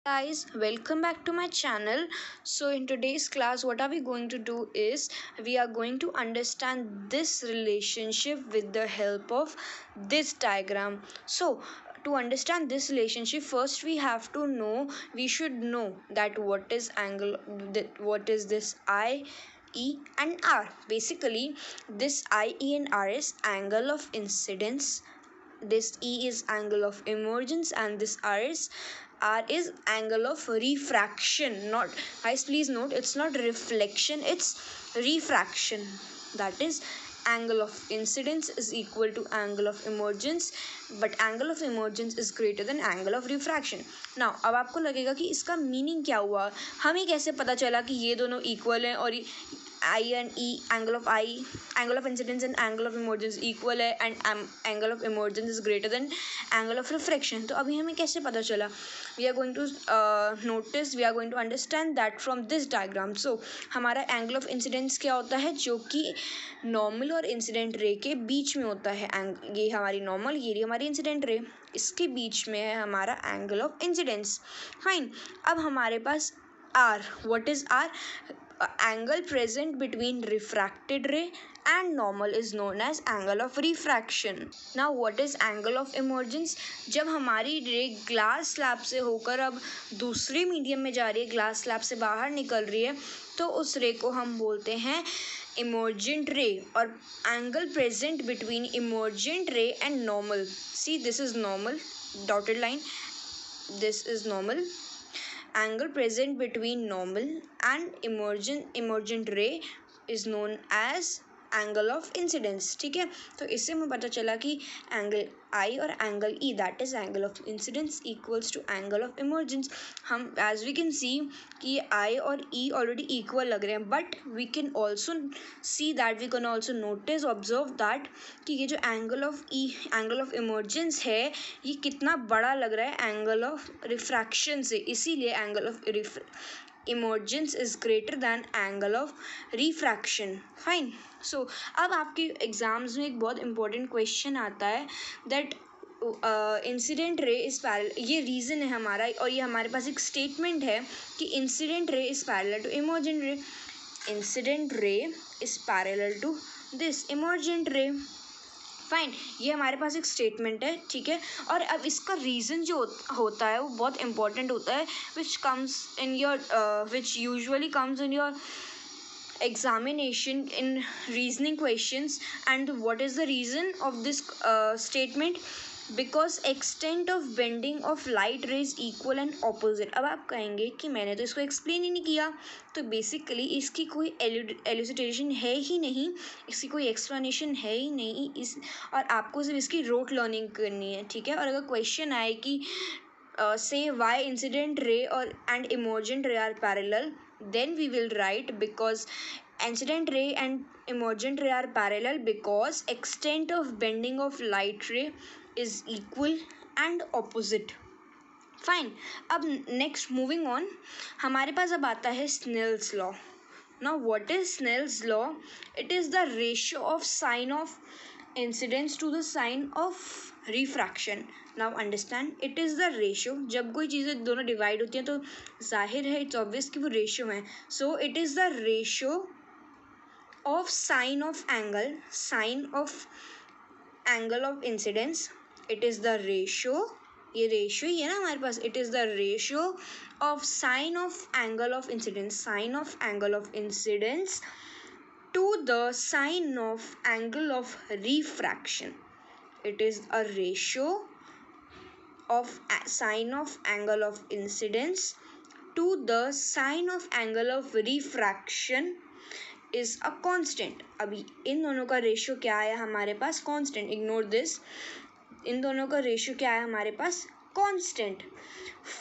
Guys, welcome back to my channel. So in today's class, what are we going to do is we are going to understand this relationship with the help of this diagram. So to understand this relationship, first we should know that what is angle, what is this I, E and R. Basically, this I, E and R is angle of incidence, this E is angle of emergence, and this R is angle of refraction. Not, guys, please note, it's not reflection, it's refraction. That is, angle of incidence is equal to angle of emergence, but angle of emergence is greater than angle of refraction. Now अब आपको लगेगा कि इसका meaning क्या हुआ, हमें कैसे पता चला कि ये दोनों इक्वल हैं और I and E, angle of incidence and angle of emergence equal है and angle of emergence is greater than angle of refraction. तो अभी हमें कैसे पता चला? We are going to we are going to understand that from this diagram. So हमारा angle of incidence क्या होता है, जो कि normal और incident ray के बीच में होता है. ये हमारी normal, ये हमारी incident ray, इसके बीच में है हमारा angle of incidence. Fine. अब हमारे पास R. What is R? Angle present between refracted ray and normal is known as angle of refraction. Now what is angle of emergence? जब हमारी रे ग्लास स्लैब से होकर अब दूसरे मीडियम में जा रही है, ग्लास स्लैब से बाहर निकल रही है, तो उस रे को हम बोलते हैं emergent ray. और angle present between emergent ray and normal, see this is normal, dotted line, this is normal. Angle present between normal and emergent ray is known as angle of incidence. ठीक है, तो इससे हमें पता चला कि angle I और angle E, that is angle of incidence, equals to angle of emergence. हम एज वी कैन सी कि आई और ई ऑलरेडी इक्वल लग रहे हैं, but we can also see that, we can also notice, observe that कि ये जो angle of E, angle of emergence है, ये कितना बड़ा लग रहा है एंगल ऑफ रिफ्रैक्शन से. इसीलिए angle of emergence is greater than angle of refraction. Fine. So अब आपके एग्जाम्स में एक बहुत इंपॉर्टेंट क्वेश्चन आता है that incident ray is parallel. ये रीज़न है हमारा, और ये हमारे पास एक स्टेटमेंट है कि incident ray is parallel to emergent ray. Incident ray is parallel to this emergent ray. Fine, ये हमारे पास एक स्टेटमेंट है. ठीक है, और अब इसका रीज़न जो होता है वो बहुत इंपॉर्टेंट होता है, विच usually comes in your examination in reasoning questions. And what is the reason of this statement? Because extent of bending of light rays equal and opposite. अब आप कहेंगे कि मैंने तो इसको एक्सप्लेन ही नहीं किया. तो बेसिकली इसकी कोई एलुसिटेशन है ही नहीं, इसकी कोई एक्सप्लेनेशन है ही नहीं, और आपको सिर्फ इसकी रोट लर्निंग करनी है. ठीक है, और अगर क्वेश्चन आए कि say why incident ray and emergent ray are parallel, then we will write because incident ray and emergent ray are parallel because extent of bending of light ray is equal and opposite. Fine. अब next moving on, हमारे पास अब आता है Snell's law. Now what is Snell's law? It is the ratio of sine of incidence to the sine of refraction. Now understand, it is the ratio. जब कोई चीज़ें दोनों डिवाइड होती हैं तो जाहिर है, इट्स ऑब्वियस कि वो रेशियो है. So it is the ratio of sine of angle of incidence. It is the ratio, ये रेशियो ही है ना हमारे पास. It is the ratio of sine of angle of incidence to the sine of angle of refraction. It is a ratio of sine of angle of incidence to the sine of angle of refraction is a constant. अभी इन दोनों का ratio क्या है हमारे पास? Constant. Ignore this. इन दोनों का रेशियो क्या है हमारे पास? Constant.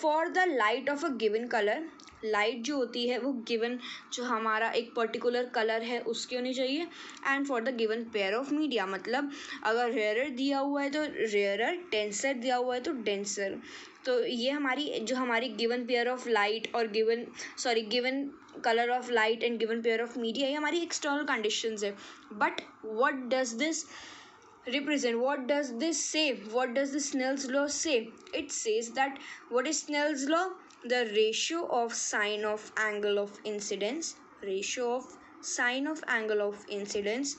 For the light of a given colour, light जो होती है वो गिवन, जो हमारा एक पर्टिकुलर कलर है उसकी होनी चाहिए. And for the given pair of media, मतलब अगर रेयरर दिया हुआ है तो रेयरर, डेंसर दिया हुआ है तो डेंसर. तो ये हमारी गिवन पेयर ऑफ लाइट और given colour of light and given pair of media, ये हमारी एक्सटर्नल कंडीशंस है. But what does this represent? What does this say? What does the Snell's law say? It says that, what is Snell's law? the ratio of sine of angle of incidence, ratio of sine of angle of incidence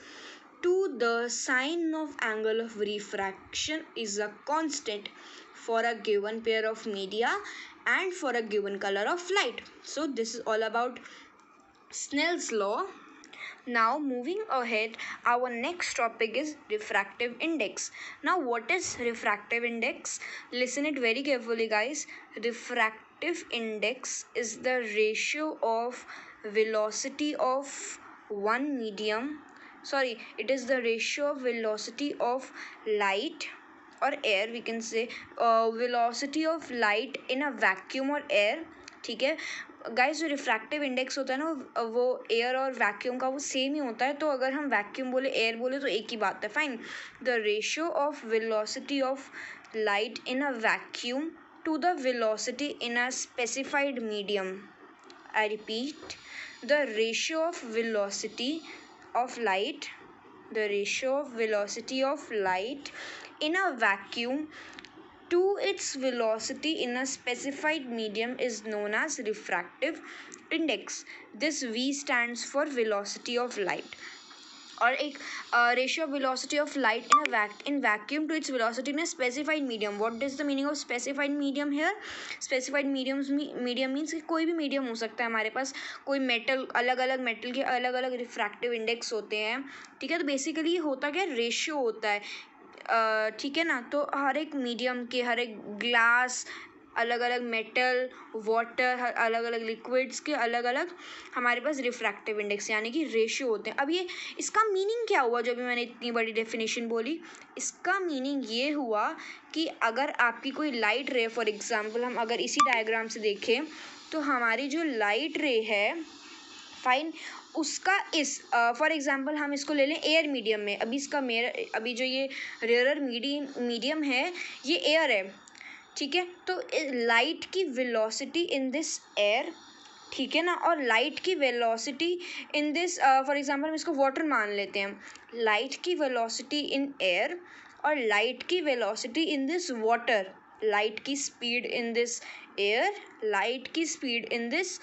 to the sine of angle of refraction is a constant for a given pair of media and for a given color of light. So this is all about Snell's law. Now moving ahead, our next topic is refractive index. Now what is refractive index? Listen it very carefully guys. Refractive index is the ratio of velocity of one medium, sorry, it is the ratio of velocity of light or air, we can say velocity of light in a vacuum or air. ठीक है guys, जो refractive index होता है ना वो air और vacuum का वो सेम ही होता है, तो अगर हम वैक्यूम बोले एयर बोले तो एक ही बात है, fine. The ratio of velocity of light in a vacuum to the velocity in a specified medium. I repeat, the ratio of velocity of light, the ratio of velocity of light in a vacuum to its velocity in a specified medium is known as refractive index. This V stands for velocity of light. और एक ratio of velocity of light in vacuum to its velocity in a specified medium. What is the meaning of specified medium here? Specified medium means कि कोई भी medium हो सकता है हमारे पास, कोई मेटल, अलग अलग मेटल के अलग अलग रिफ्रैक्टिव इंडेक्स होते हैं. ठीक है, तो बेसिकली ये होता क्या, रेशियो होता है. ठीक है ना, तो हर एक मीडियम के, हर एक ग्लास, अलग अलग मेटल, वाटर, अलग अलग लिक्विड्स के अलग अलग हमारे पास रिफ्रैक्टिव इंडेक्स यानी कि रेशियो होते हैं. अब ये इसका मीनिंग क्या हुआ जब भी मैंने इतनी बड़ी डेफिनेशन बोली? इसका मीनिंग ये हुआ कि अगर आपकी कोई लाइट रे, फॉर एग्जांपल हम अगर इसी डायग्राम से देखें तो हमारी जो लाइट रे है, फाइन, उसका इस फॉर एग्जांपल हम इसको ले लें एयर मीडियम में. अभी जो ये रेयर मीडियम है ये एयर है. ठीक है, तो लाइट की वेलोसिटी इन दिस एयर, ठीक है ना, और लाइट की velocity in this for example हम इसको वाटर मान लेते हैं. लाइट की वेलोसिटी इन एयर और लाइट की velocity in this water, light की speed in this air, light की स्पीड इन दिस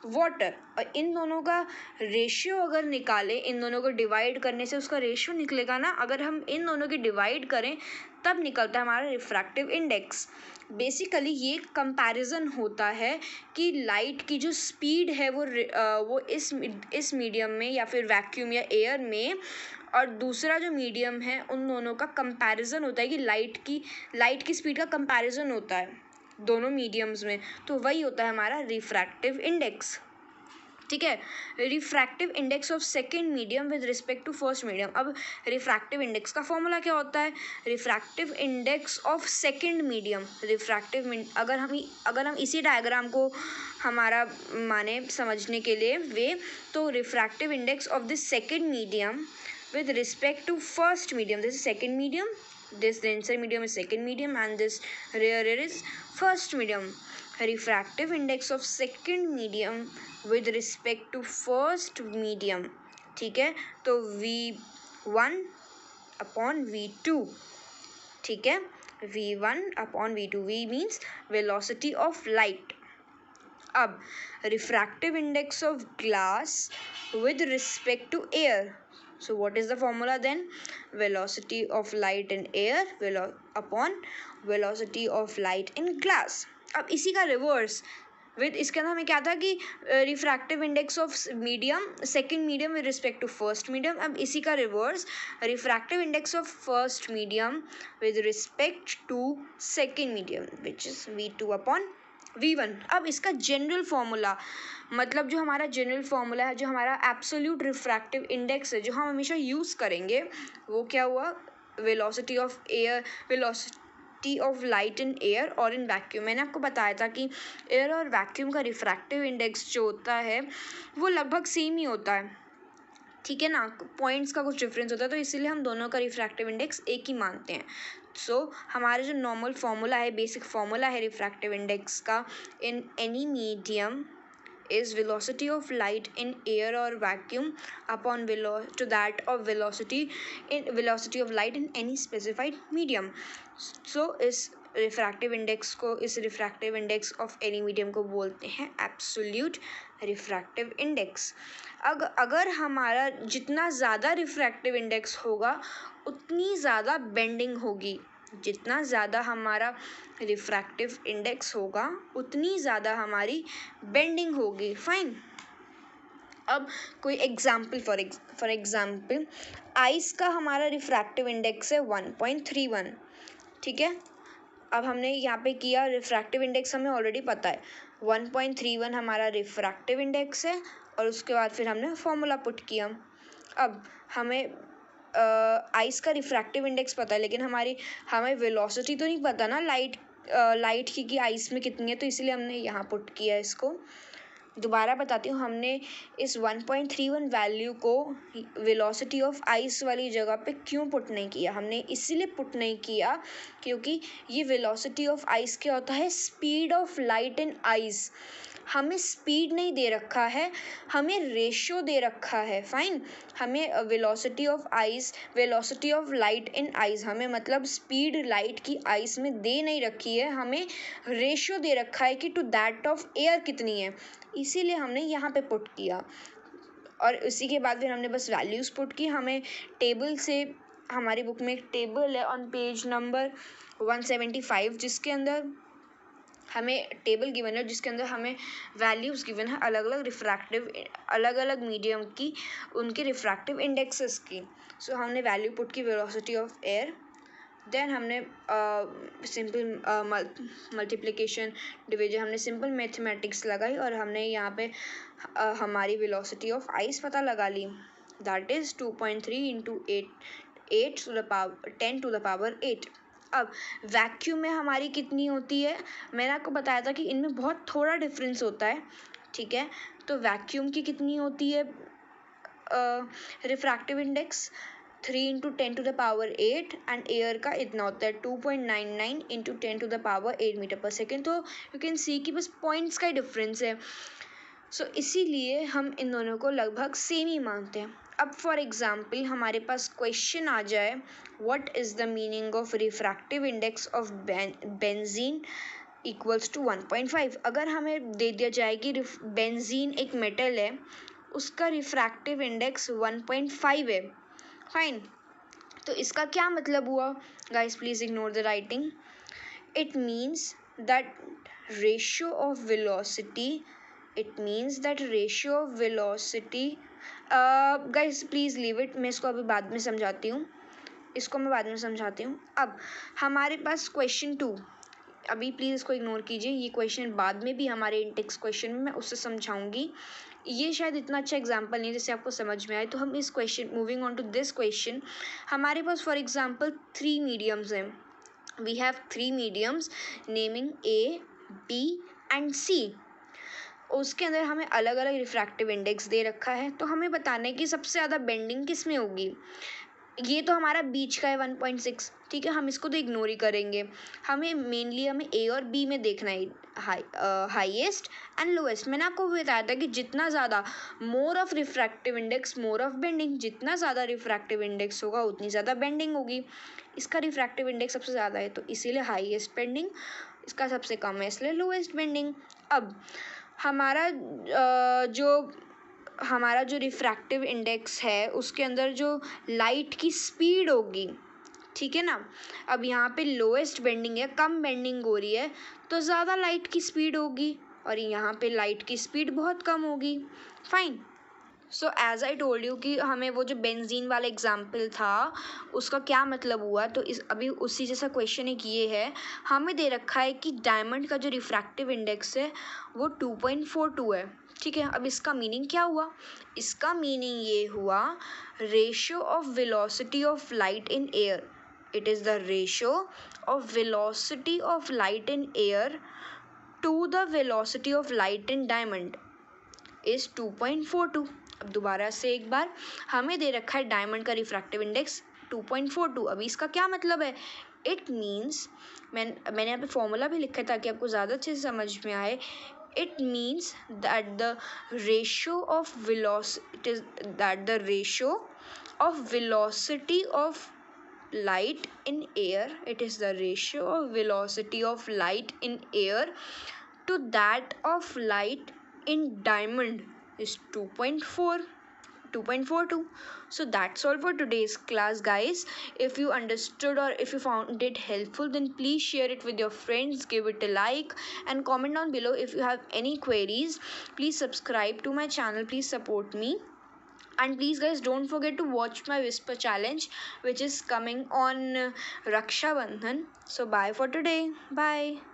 वाटर, और इन दोनों का रेशियो अगर निकालें, इन दोनों को डिवाइड करने से उसका रेशियो निकलेगा ना. अगर हम इन दोनों की डिवाइड करें तब निकलता है हमारा रिफ्रैक्टिव इंडेक्स. बेसिकली ये कंपैरिजन होता है कि लाइट की जो स्पीड है वो इस मीडियम में या फिर वैक्यूम या एयर में, और दूसरा जो मीडियम है, उन दोनों का कंपैरिजन होता है कि लाइट की स्पीड का कंपैरिजन होता है दोनों मीडियम्स में, तो वही होता है हमारा रिफ्रैक्टिव इंडेक्स. ठीक है, refractive index of second medium with respect to first medium. अब रिफ्रैक्टिव इंडेक्स का फॉर्मूला क्या होता है? Refractive index of second medium, अगर हम इसी डायग्राम को हमारा माने समझने के लिए वे, तो refractive index of this second medium with respect to first medium, this is second medium, this denser medium is second medium and this rarer is first medium. Refractive index of second medium with respect to first medium, ठीक है, तो V1 upon V2, ठीक है, V1 upon V2, V means velocity of light. अब refractive index of glass with respect to air. So what is the formula then? Velocity of light in air upon velocity of light in glass. अब इसी का reverse with, इसके अंदर हमें क्या था कि refractive index of medium, second medium with respect to first medium. अब इसी का reverse, refractive index of first medium with respect to second medium which is V2 upon V1. अब इसका जनरल फॉर्मूला, मतलब जो हमारा जनरल फॉर्मूला है, जो हमारा एब्सोल्यूट रिफ्रैक्टिव इंडेक्स है, जो हम हमेशा यूज़ करेंगे, वो क्या हुआ? Velocity of air, velocity of light in air और इन वैक्यूम. मैंने आपको बताया था कि एयर और वैक्यूम का रिफ्रैक्टिव इंडेक्स जो होता है वो लगभग सेम ही होता है. ठीक है ना, पॉइंट्स का कुछ डिफरेंस होता है, तो इसीलिए हम दोनों का रिफ्रैक्टिव इंडेक्स एक ही मानते हैं. सो हमारा जो नॉर्मल फार्मूला है, बेसिक फार्मूला है रिफ्रैक्टिव इंडेक्स का, in any medium is velocity of light in air or vacuum upon to that of velocity of light in any specified medium. So is refractive index को, इस refractive index of any medium को बोलते हैं absolute refractive index. अगर हमारा जितना ज़्यादा refractive index होगा उतनी ज़्यादा बेंडिंग होगी, जितना ज़्यादा हमारा रिफ्रैक्टिव इंडेक्स होगा उतनी ज़्यादा हमारी बेंडिंग होगी। फाइन। अब कोई एग्जाम्पल, फॉर एग्जाम्पल आइस का हमारा रिफ्रैक्टिव इंडेक्स है 1.31, ठीक है। अब हमने यहाँ पे किया, रिफ्रैक्टिव इंडेक्स हमें ऑलरेडी पता है 1.31 हमारा रिफ्रैक्टिव इंडेक्स है, और उसके बाद फिर हमने फॉर्मूला पुट किया। अब हमें आइस का रिफ्रैक्टिव इंडेक्स पता है, लेकिन हमें वेलोसिटी तो नहीं पता ना लाइट की आइस में कितनी है, तो इसलिए हमने यहाँ पुट किया इसको। दोबारा बताती हूँ, हमने इस 1.31 वैल्यू को वेलोसिटी ऑफ आइस वाली जगह पे क्यों पुट नहीं किया। हमने इसीलिए पुट नहीं किया क्योंकि ये वेलोसिटी ऑफ आइस क्या होता है, speed of light in ice. हमें स्पीड नहीं दे रखा है, हमें रेशियो दे रखा है। फाइन। हमें velocity of ice, velocity of light in ice, हमें मतलब स्पीड लाइट की आइस में दे नहीं रखी है, हमें रेशियो दे रखा है कि टू दैट ऑफ एयर कितनी है, इसीलिए हमने यहाँ पे पुट किया। और उसी के बाद फिर हमने बस वैल्यूज़ पुट की। हमें टेबल से, हमारी बुक में एक टेबल है ऑन पेज नंबर 175 जिसके अंदर हमें टेबल गिवन है, जिसके अंदर हमें वैल्यूज़ गिवन है अलग अलग मीडियम की, उनके रिफ्रैक्टिव इंडेक्सेस की। सो हमने वैल्यू पुट की वेलोसिटी ऑफ एयर, देन हमने सिंपल मल्टीप्लिकेशन डिवीजन, हमने सिंपल मैथमेटिक्स लगाई और हमने यहाँ पे हमारी वेलोसिटी ऑफ आइस पता लगा ली, that is 2.3 into 8 to the power 10 to the power 8। अब वैक्यूम में हमारी कितनी होती है, मैंने आपको बताया था कि इनमें बहुत थोड़ा डिफरेंस होता है, ठीक है। तो वैक्यूम की कितनी होती है refractive index, 3 into 10 to the power 8, and air का इतना होता है 2.99 into 10 to the power 8 metre per second. तो यू कैन सी कि बस पॉइंट्स का ही डिफरेंस है। सो इसीलिए हम इन दोनों को लगभग सेम ही मानते हैं। अब फॉर एग्जाम्पल हमारे पास क्वेश्चन आ जाए, what is the meaning of refractive index of benzene equals to 1.5। अगर हमें दे दिया जाए कि बेंजीन एक मेटल है, उसका रिफ्रैक्टिव इंडेक्स 1.5 है। फाइन। तो इसका क्या मतलब हुआ guys, please ignore the writing. It means that ratio of velocity, it means that ratio of velocity, guys please leave it, मैं इसको अभी बाद में समझाती हूँ, अब हमारे पास क्वेश्चन 2, अभी प्लीज़ इसको इग्नोर कीजिए, ये क्वेश्चन बाद में भी हमारे इंटेक्स क्वेश्चन में मैं उससे समझाऊंगी। ये शायद इतना अच्छा एग्जाम्पल नहीं जिससे आपको समझ में आए, तो हम इस question, moving on to this question, हमारे पास फॉर एग्जाम्पल 3 मीडियम्स हैं। We have 3 mediums naming A, B and C। उसके अंदर हमें अलग अलग रिफ्रैक्टिव इंडेक्स दे रखा है, तो हमें बताना है कि सबसे ज़्यादा बेंडिंग किस में होगी। ये तो हमारा बीच का है 1.6, ठीक है, हम इसको तो इग्नोर ही करेंगे। हमें ए और बी में देखना है हाईएस्ट एंड लोएस्ट। मैंने आपको बताया था कि जितना ज़्यादा more of refractive index more of bending, जितना ज़्यादा रिफ्रैक्टिव इंडेक्स होगा उतनी ज़्यादा बेंडिंग होगी। इसका रिफ्रैक्टिव इंडेक्स सबसे ज़्यादा है तो इसीलिए हाईएस्ट बेंडिंग, इसका सबसे कम है इसलिए लोएस्ट बेंडिंग। अब हमारा जो रिफ्रैक्टिव इंडेक्स है उसके अंदर जो लाइट की स्पीड होगी, ठीक है ना। अब यहाँ पे लोएस्ट बेंडिंग है, कम बेंडिंग हो रही है, तो ज़्यादा लाइट की स्पीड होगी, और यहाँ पे लाइट की स्पीड बहुत कम होगी। Fine. So as I told you कि हमें वो जो बेंजीन वाला एग्जाम्पल था उसका क्या मतलब हुआ, तो अभी उसी जैसा क्वेश्चन एक ये है, हमें दे रखा है कि डायमंड का जो रिफ्रैक्टिव इंडेक्स है वो 2.42 है, ठीक है। अब इसका मीनिंग क्या हुआ, इसका मीनिंग ये हुआ ratio of velocity of light in air, it is the ratio of velocity of light in air to the velocity of light in diamond is 2.42। अब दोबारा से एक बार, हमें दे रखा है डायमंड का रिफ्रैक्टिव इंडेक्स 2.42। अभी इसका क्या मतलब है, इट मीन्स, मैंने यहाँ पे फॉर्मूला भी लिखा है ताकि आपको ज़्यादा अच्छे से समझ में आए। It means that the ratio of velocity of light in air, it is the ratio of velocity of light in air to that of light in diamond is 2.42. So that's all for today's class, guys. If you understood or if you found it helpful, then please share it with your friends, give it a like, and comment down below if you have any queries. Please subscribe to my channel, please support me, and please guys don't forget to watch my whisper challenge which is coming on Raksha Bandhan. So bye for today, bye.